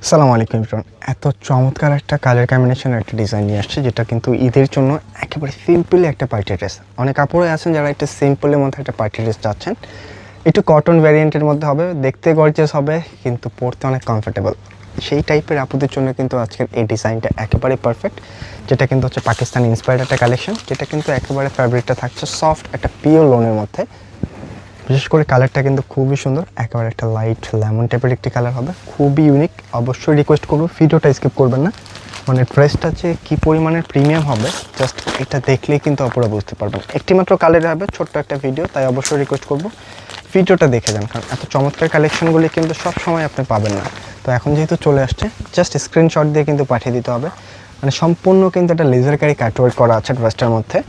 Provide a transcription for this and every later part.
আসসালামু আলাইকুম এভরিওয়ান। এত চমৎকার একটা কালার কম্বিনেশনের একটা ডিজাইন নিয়ে আসছে, যেটা কিন্তু ঈদের জন্য একেবারে সিম্পলি একটা পার্টি ড্রেস। অনেক আপুরাই আছেন যারা একটা সিম্পলের মধ্যে একটা পার্টি ড্রেস চাচ্ছেন, একটু কটন ভ্যারিয়েন্টের মধ্যে হবে, দেখতে গর্জিয়াস হবে কিন্তু পরতে অনেক কমফোর্টেবল। সেই টাইপের আপুদের জন্য কিন্তু আজকের এই ডিজাইনটা একেবারে পারফেক্ট, যেটা কিন্তু হচ্ছে পাকিস্তানি ইন্সপায়ার্ড একটা কালেকশন, যেটা কিন্তু একেবারে ফ্যাব্রিকটা থাকছে সফট একটা পিওর লোনের মধ্যে। বিশেষ করে কালারটা কিন্তু খুবই সুন্দর, একেবারে একটা লাইট লেমন টাইপের একটি কালার হবে, খুবই ইউনিক। অবশ্যই রিকোয়েস্ট করবো ভিডিওটা স্কিপ করবেন না, মানে ড্রেসটা যে কী পরিমাণের প্রিমিয়াম হবে জাস্ট এটা দেখলেই কিন্তু আপনারা বুঝতে পারবেন। একটি মাত্র কালারে হবে, ছোট্ট একটা ভিডিও, তাই অবশ্যই রিকোয়েস্ট করবো ভিডিওটা দেখে যান, কারণ এত চমৎকার কালেকশনগুলি কিন্তু সব সময় আপনি পাবেন না। তো এখন যেহেতু চলে আসছে, জাস্ট স্ক্রিনশট দিয়ে কিন্তু পাঠিয়ে দিতে হবে। মানে সম্পূর্ণ কিন্তু একটা লেজার কারি কাটওয়ার্ক করা আছে ড্রেসটার মধ্যে।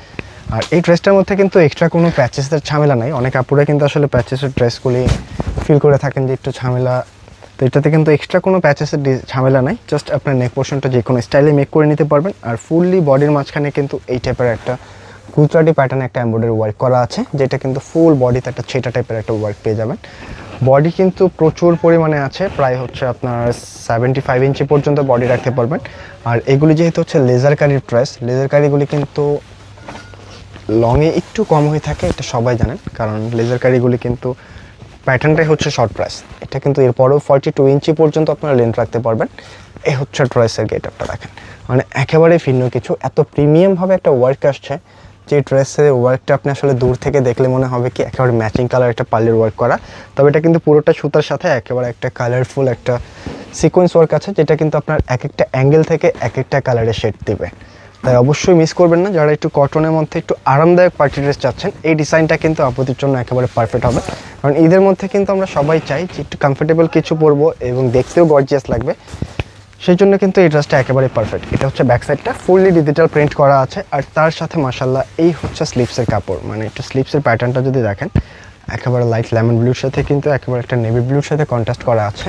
আর এই ড্রেসটার মধ্যে কিন্তু এক্সট্রা কোনো প্যাচেসের ঝামেলা নাই। অনেক আপুরা কিন্তু আসলে প্যাচেসের ড্রেসগুলি ফিল করে থাকেন যে একটু ঝামেলা, তো এটাতে কিন্তু এক্সট্রা কোনো প্যাচেসের ঝামেলা নাই। জাস্ট আপনার নেক পোর্শনটা যে কোনো স্টাইলে মেক করে নিতে পারবেন। আর ফুললি বডির মাঝখানে কিন্তু এই টাইপের একটা গুজরাটি প্যাটার্নে একটা এমব্রয়ডারি ওয়ার্ক করা আছে, যেটা কিন্তু ফুল বডিতে একটা ছেটা টাইপের একটা ওয়ার্ক পেয়ে যাবেন। বডি কিন্তু প্রচুর পরিমাণে আছে, প্রায় হচ্ছে আপনার 75 ইঞ্চি পর্যন্ত বডি রাখতে পারবেন। আর এগুলি যেহেতু হচ্ছে লেজার কারির ড্রেস, লেজার কারিগুলি কিন্তু লংয়ে একটু কম হয়ে থাকে, এটা সবাই জানেন, কারণ লেজার কারিগুলি কিন্তু প্যাটার্নটাই হচ্ছে শর্ট প্রাইস। এটা কিন্তু এরপরেও 42 ইঞ্চি পর্যন্ত আপনারা লেন্থ রাখতে পারবেন। এই হচ্ছে ড্রেসের গেট আপটা দেখেন, মানে একেবারে ভিন্ন কিছু। এত প্রিমিয়ামভাবে একটা ওয়ার্ক আসছে, যে ড্রেসের ওয়ার্কটা আপনি আসলে দূর থেকে দেখলে মনে হবে কি একেবারে ম্যাচিং কালার একটা পার্লের ওয়ার্ক করা। তবে এটা কিন্তু পুরোটা সুতার সাথে একেবারে একটা কালারফুল একটা সিকোয়েন্স ওয়ার্ক আছে, যেটা কিন্তু আপনার এক একটা অ্যাঙ্গেল থেকে এক একটা কালারের শেড দেবে। তাই অবশ্যই মিস করবেন না, যারা একটু কটনের মধ্যে একটু আরামদায়ক পার্টি ড্রেস চাচ্ছেন, এই ডিজাইনটা কিন্তু আপনাদের জন্য একেবারে পারফেক্ট হবে। কারণ ঈদের মধ্যে কিন্তু আমরা সবাই চাই যে একটু কমফোর্টেবল কিছু পরবো এবং দেখতেও গর্জিয়াস লাগবে, সেই জন্য কিন্তু এই ড্রেসটা একেবারে পারফেক্ট। এটা হচ্ছে ব্যাক সাইডটা ফুললি ডিজিটাল প্রিন্ট করা আছে, আর তার সাথে মাশাআল্লাহ এই হচ্ছে স্লিপসের কাপড়। মানে একটু স্লিপসের প্যাটার্নটা যদি দেখেন, একেবারে লাইট লেমন ব্লুর সাথে কিন্তু একেবারে একটা নেভি ব্লুর সাথে কন্ট্রাস্ট করা আছে,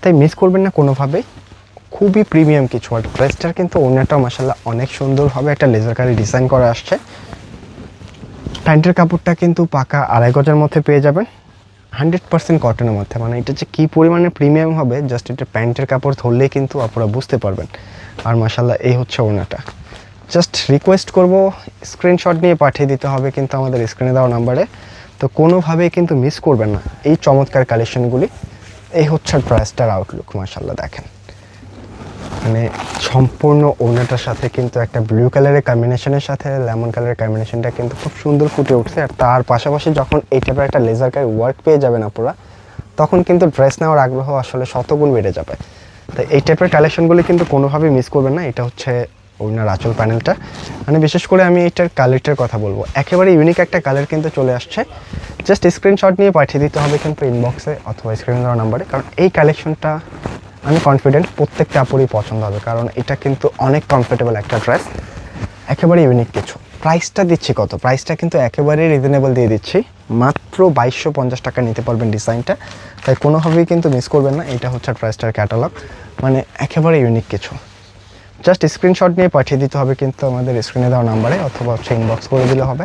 তাই মিস করবেন না কোনোভাবেই। খুবই প্রিমিয়াম কিছু। আর ড্রেসটার কিন্তু ওড়নাটাও মাশাআল্লাহ অনেক সুন্দরভাবে একটা লেজার কারি ডিজাইন করা আসছে। প্যান্টের কাপড়টা কিন্তু পাকা 2.5 গজের মধ্যে পেয়ে যাবেন, 100% কটনের মধ্যে। মানে এটা যে কী পরিমাণে প্রিমিয়াম হবে জাস্ট এটা প্যান্টের কাপড় ধরলেই কিন্তু আপনারা বুঝতে পারবেন। আর মাশাআল্লাহ এই হচ্ছে ওড়নাটা। জাস্ট রিকোয়েস্ট করব স্ক্রিনশট নিয়ে পাঠিয়ে দিতে হবে কিন্তু আমাদের স্ক্রিনে দেওয়া নাম্বারে। তো কোনোভাবেই কিন্তু মিস করবেন না এই চমৎকার কালেকশনগুলি। এই হচ্ছে ড্রেসটার আউটলুক, মাশাআল্লাহ দেখেন, মানে সম্পূর্ণ ওড়নাটার সাথে কিন্তু একটা ব্লু কালারের কম্বিনেশনের সাথে লেমন কালারের কম্বিনেশনটা কিন্তু খুব সুন্দর ফুটে উঠছে। আর তার পাশাপাশি যখন এই টাইপের একটা লেজার কারি ওয়ার্ক পেয়ে যাবেন আপুরা, তখন কিন্তু ড্রেস নেওয়ার আগ্রহ আসলে শতগুণ বেড়ে যাবে। তাই এই টাইপের কালেকশনগুলি কিন্তু কোনোভাবেই মিস করবেন না। এটা হচ্ছে ওড়নার আঁচল প্যানেলটা, মানে বিশেষ করে আমি এইটার কালারটার কথা বলবো, একেবারে ইউনিক একটা কালার কিন্তু চলে আসছে। জাস্ট স্ক্রিনশট নিয়ে পাঠিয়ে দিতে হবে কিন্তু ইনবক্সে অথবা স্ক্রিনে দেওয়া নাম্বারে, কারণ এই কালেকশনটা আমি কনফিডেন্ট প্রত্যেকটা আপুরই পছন্দ হবে, কারণ এটা কিন্তু অনেক কমফোর্টেবল একটা ড্রেস, একেবারে ইউনিক কিছু। প্রাইসটা দিচ্ছি কত, প্রাইসটা কিন্তু একেবারে রিজনেবল দিয়ে দিচ্ছি, মাত্র 2250 টাকা নিতে পারবেন ডিজাইনটা। তাই কোনোভাবেই কিন্তু মিস করবেন না। এটা হচ্ছে ড্রেসটার ক্যাটালগ, মানে একেবারে ইউনিক কিছু। জাস্ট স্ক্রিনশট নিয়ে পাঠিয়ে দিতে হবে কিন্তু আমাদের স্ক্রিনে দেওয়া নাম্বারে, অথবা হচ্ছে ইনবক্স করে দিলে হবে।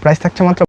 প্রাইস থাকছে মাত্র